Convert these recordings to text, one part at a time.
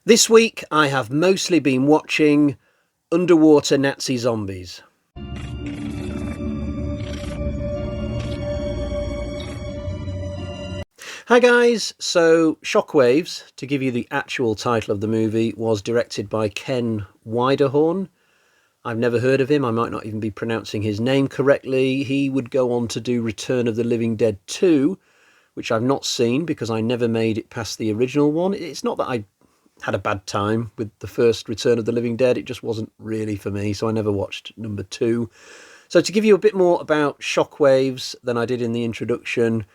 This week I have mostly been watching underwater Nazi zombies. Hi guys, so Shockwaves, to give you the actual title of the movie, was directed by Ken Wiederhorn. I've never heard of him, I might not even be pronouncing his name correctly. He would go on to do Return of the Living Dead 2, which I've not seen because I never made it past the original one. It's not that I had a bad time with the first Return of the Living Dead, it just wasn't really for me, so I never watched number 2. So to give you a bit more about Shockwaves than I did in the introduction,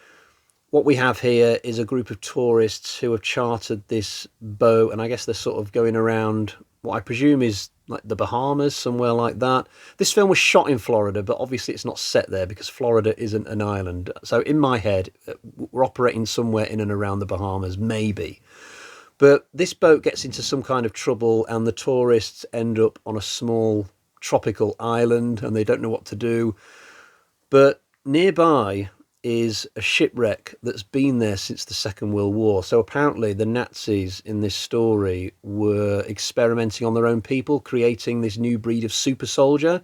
what we have here is a group of tourists who have chartered this boat, and I guess they're sort of going around what I presume is like the Bahamas, somewhere like that. This film was shot in Florida, but obviously it's not set there because Florida isn't an island. So in my head, we're operating somewhere in and around the Bahamas, maybe. But this boat gets into some kind of trouble and the tourists end up on a small tropical island and they don't know what to do. But nearby is a shipwreck that's been there since the Second World War. So apparently the Nazis in this story were experimenting on their own people, creating this new breed of super soldier.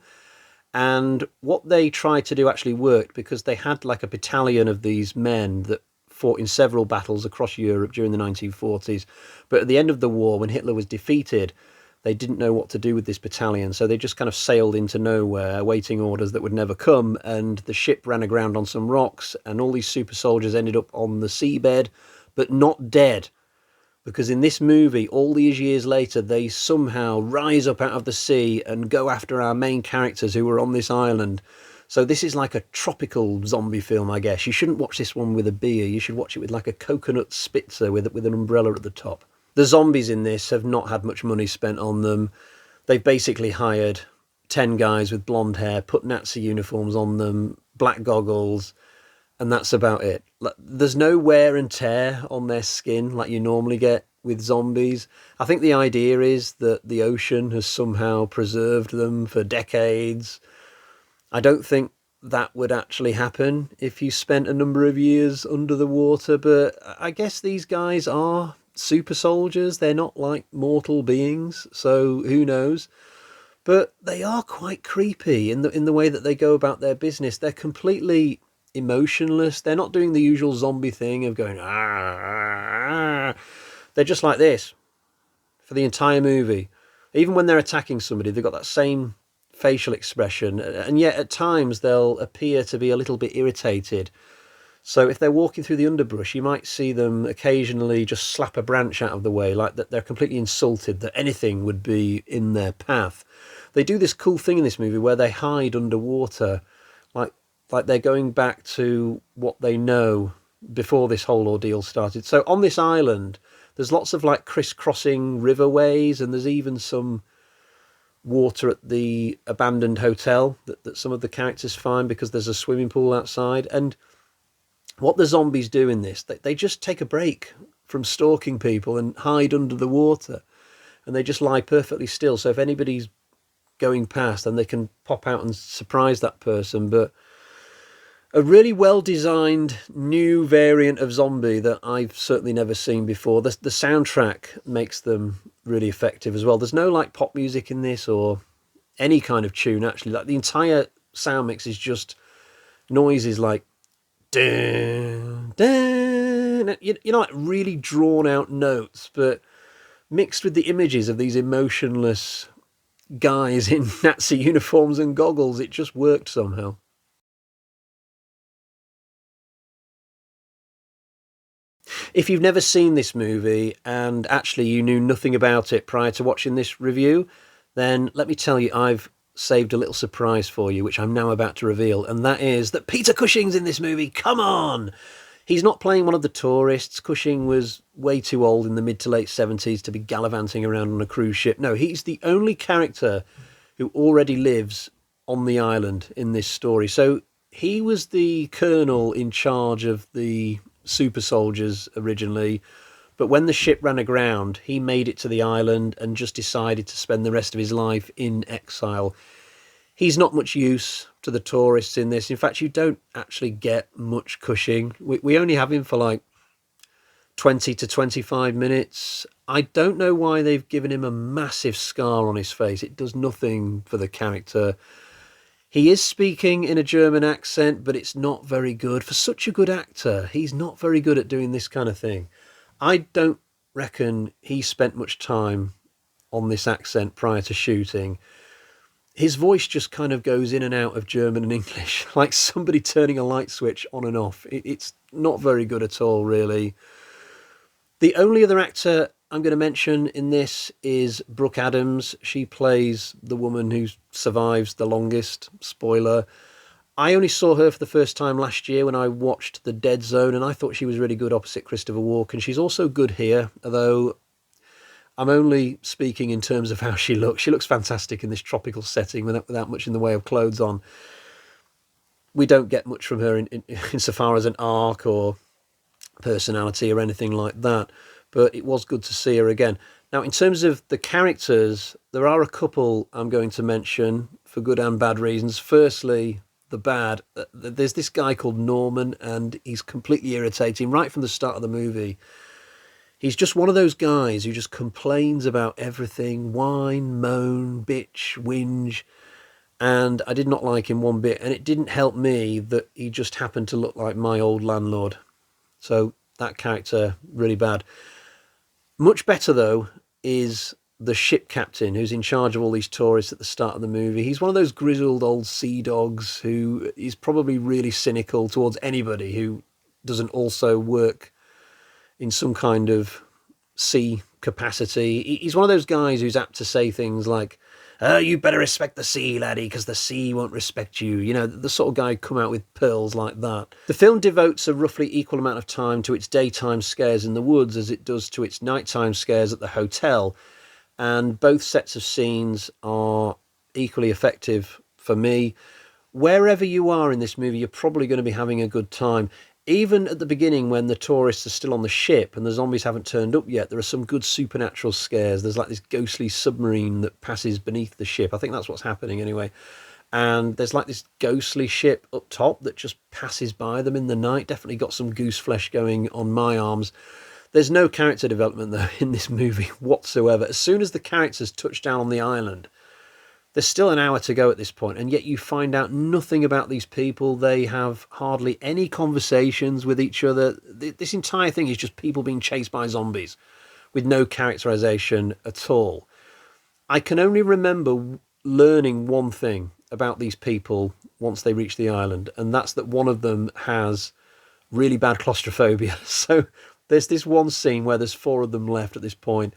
And what they tried to do actually worked because they had like a battalion of these men that fought in several battles across Europe during the 1940s. But at the end of the war, when Hitler was defeated, they didn't know what to do with this battalion. So they just kind of sailed into nowhere, awaiting orders that would never come. And the ship ran aground on some rocks, and all these super soldiers ended up on the seabed, but not dead. Because in this movie, all these years later, they somehow rise up out of the sea and go after our main characters who were on this island. So this is like a tropical zombie film, I guess. You shouldn't watch this one with a beer. You should watch it with like a coconut spitzer with an umbrella at the top. The zombies in this have not had much money spent on them. They've basically hired 10 guys with blonde hair, put Nazi uniforms on them, black goggles, and that's about it. There's no wear and tear on their skin like you normally get with zombies. I think the idea is that the ocean has somehow preserved them for decades. I don't think that would actually happen if you spent a number of years under the water, but I guess these guys are super soldiers. They're not like mortal beings, so who knows? But they are quite creepy in the way that they go about their business. They're completely emotionless. They're not doing the usual zombie thing of going, ah. They're just like this for the entire movie. Even when they're attacking somebody, they've got that same facial expression, and yet at times they'll appear to be a little bit irritated. So if they're walking through the underbrush, you might see them occasionally just slap a branch out of the way, like that they're completely insulted that anything would be in their path. They do this cool thing in this movie where they hide underwater, like they're going back to what they know before this whole ordeal started. So on this island, there's lots of like crisscrossing riverways, and there's even some water at the abandoned hotel that some of the characters find because there's a swimming pool outside. And what the zombies do in this, they just take a break from stalking people and hide under the water, and they just lie perfectly still. So if anybody's going past, then they can pop out and surprise that person. But a really well-designed new variant of zombie that I've certainly never seen before. The soundtrack makes them really effective as well. There's no like pop music in this or any kind of tune, actually. Like the entire sound mix is just noises like dun, dun, you know, like really drawn out notes, but mixed with the images of these emotionless guys in Nazi uniforms and goggles. It just worked somehow. If you've never seen this movie and actually you knew nothing about it prior to watching this review, then let me tell you, I've saved a little surprise for you, which I'm now about to reveal, and that is that Peter Cushing's in this movie. Come on! He's not playing one of the tourists. Cushing was way too old in the mid to late 70s to be gallivanting around on a cruise ship. No, he's the only character who already lives on the island in this story. So he was the colonel in charge of the super soldiers originally, but when the ship ran aground, he made it to the island and just decided to spend the rest of his life in exile. He's not much use to the tourists in this. In fact, you don't actually get much Cushing. We only have him for like 20 to 25 minutes. I don't know why they've given him a massive scar on his face. It does nothing for the character. He is speaking in a German accent, but it's not very good. For such a good actor, he's not very good at doing this kind of thing. I don't reckon he spent much time on this accent prior to shooting. His voice just kind of goes in and out of German and English, like somebody turning a light switch on and off. It's not very good at all, really. The only other actor I'm going to mention in this is Brooke Adams. She plays the woman who survives the longest. Spoiler. I only saw her for the first time last year when I watched The Dead Zone, and I thought she was really good opposite Christopher Walken. She's also good here, although I'm only speaking in terms of how she looks. She looks fantastic in this tropical setting without much in the way of clothes on. We don't get much from her insofar as an arc or personality or anything like that, but it was good to see her again. Now, in terms of the characters, there are a couple I'm going to mention for good and bad reasons. Firstly, the bad. There's this guy called Norman, and he's completely irritating right from the start of the movie. He's just one of those guys who just complains about everything, whine, moan, bitch, whinge, and I did not like him one bit, and it didn't help me that he just happened to look like my old landlord. So that character, really bad. Much better, though, is the ship captain who's in charge of all these tourists at the start of the movie. He's one of those grizzled old sea dogs who is probably really cynical towards anybody who doesn't also work in some kind of sea capacity. He's one of those guys who's apt to say things like, "Oh, you better respect the sea, laddie, because the sea won't respect you." You know, the sort of guy who'd come out with pearls like that. The film devotes a roughly equal amount of time to its daytime scares in the woods as it does to its nighttime scares at the hotel. And both sets of scenes are equally effective for me. Wherever you are in this movie, you're probably going to be having a good time. Even at the beginning, when the tourists are still on the ship and the zombies haven't turned up yet, there are some good supernatural scares. There's like this ghostly submarine that passes beneath the ship. I think that's what's happening anyway. And there's like this ghostly ship up top that just passes by them in the night. Definitely got some goose flesh going on my arms. There's no character development, though, in this movie whatsoever. As soon as the characters touch down on the island, there's still an hour to go at this point, and yet you find out nothing about these people. They have hardly any conversations with each other. This entire thing is just people being chased by zombies with no characterization at all. I can only remember learning one thing about these people once they reach the island, and that's that one of them has really bad claustrophobia. So there's this one scene where there's four of them left at this point,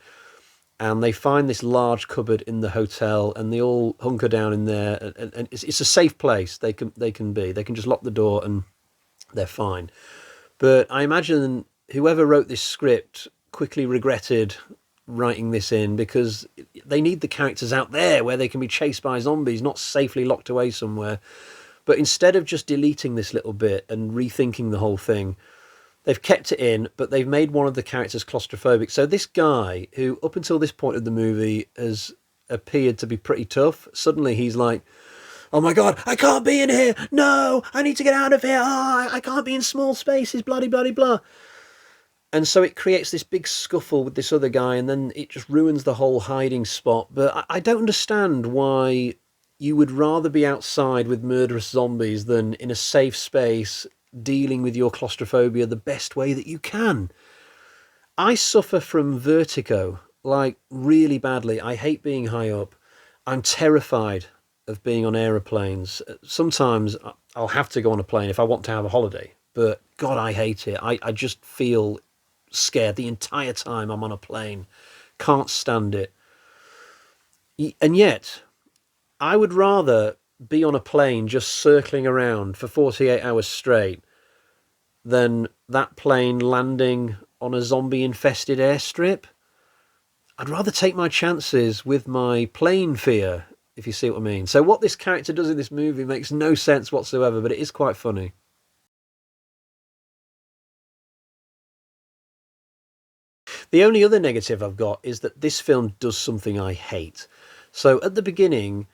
and they find this large cupboard in the hotel, and they all hunker down in there, and it's a safe place. They can just lock the door and they're fine. But I imagine whoever wrote this script quickly regretted writing this in, because they need the characters out there where they can be chased by zombies, not safely locked away somewhere. But instead of just deleting this little bit and rethinking the whole thing, they've kept it in, but they've made one of the characters claustrophobic. So this guy, who up until this point of the movie has appeared to be pretty tough, suddenly he's like, "Oh my God, I can't be in here. No, I need to get out of here. Oh, I can't be in small spaces, bloody, bloody, blah." And so it creates this big scuffle with this other guy, and then it just ruins the whole hiding spot. But I don't understand why you would rather be outside with murderous zombies than in a safe space dealing with your claustrophobia the best way that you can. I suffer from vertigo, like really badly. I hate being high up. I'm terrified of being on aeroplanes. Sometimes I'll have to go on a plane if I want to have a holiday, but God, I hate it. I just feel scared the entire time I'm on a plane. Can't stand it. And yet, I would rather be on a plane just circling around for 48 hours straight than that plane landing on a zombie-infested airstrip. I'd rather take my chances with my plane fear, if you see what I mean. So what this character does in this movie makes no sense whatsoever, but it is quite funny. The only other negative I've got is that this film does something I hate. So at the beginning,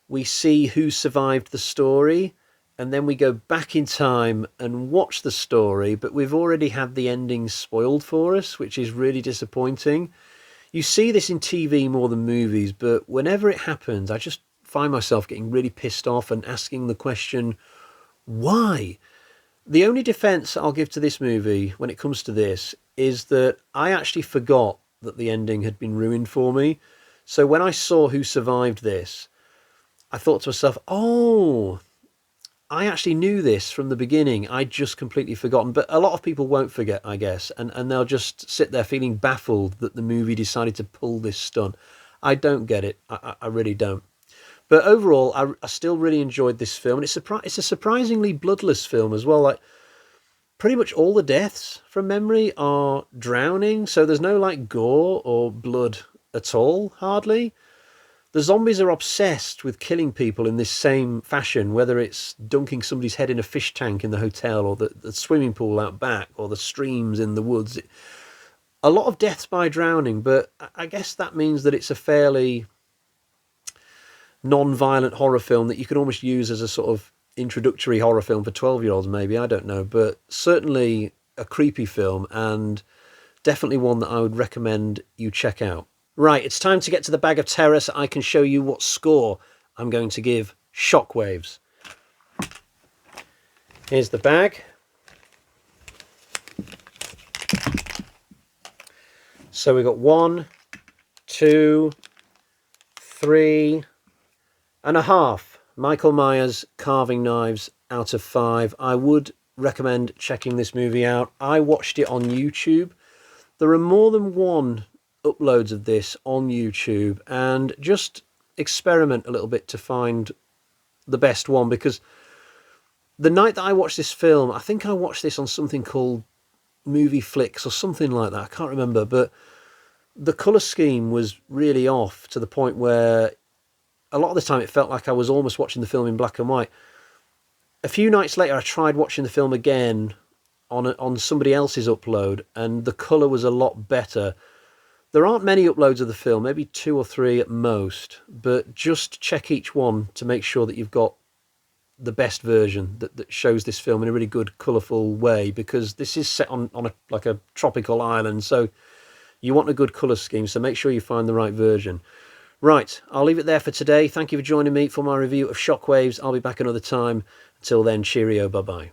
we see who survived the story, and then we go back in time and watch the story, but we've already had the ending spoiled for us, which is really disappointing. You see this in TV more than movies, but whenever it happens, I just find myself getting really pissed off and asking the question, why? The only defense I'll give to this movie when it comes to this is that I actually forgot that the ending had been ruined for me. So when I saw who survived this, I thought to myself, oh, I actually knew this from the beginning. I'd just completely forgotten. But a lot of people won't forget, I guess, and they'll just sit there feeling baffled that the movie decided to pull this stunt. I don't get it. I really don't. But overall, I still really enjoyed this film. And it's a surprisingly bloodless film as well. Like, pretty much all the deaths from memory are drowning. So there's no like gore or blood at all, hardly. The zombies are obsessed with killing people in this same fashion, whether it's dunking somebody's head in a fish tank in the hotel or the swimming pool out back or the streams in the woods. A lot of deaths by drowning, but I guess that means that it's a fairly non-violent horror film that you can almost use as a sort of introductory horror film for 12-year-olds maybe, I don't know, but certainly a creepy film and definitely one that I would recommend you check out. Right, it's time to get to the bag of terror so I can show you what score I'm going to give Shockwaves. Here's the bag. So we've got 1, 2, 3.5 Michael Myers carving knives out of 5. I would recommend checking this movie out. I watched it on YouTube. There are more than one uploads of this on YouTube, and just experiment a little bit to find the best one, because the night that I watched this film, I think I watched this on something called Movie Flicks or something like that, I can't remember, but the colour scheme was really off to the point where a lot of the time it felt like I was almost watching the film in black and white. A few nights later I tried watching the film again on somebody else's upload, and the colour was a lot better. There aren't many uploads of the film, maybe 2 or 3 at most, but just check each one to make sure that you've got the best version that shows this film in a really good, colourful way, because this is set on like a tropical island, so you want a good colour scheme, so make sure you find the right version. Right, I'll leave it there for today. Thank you for joining me for my review of Shockwaves. I'll be back another time. Until then, cheerio, bye-bye.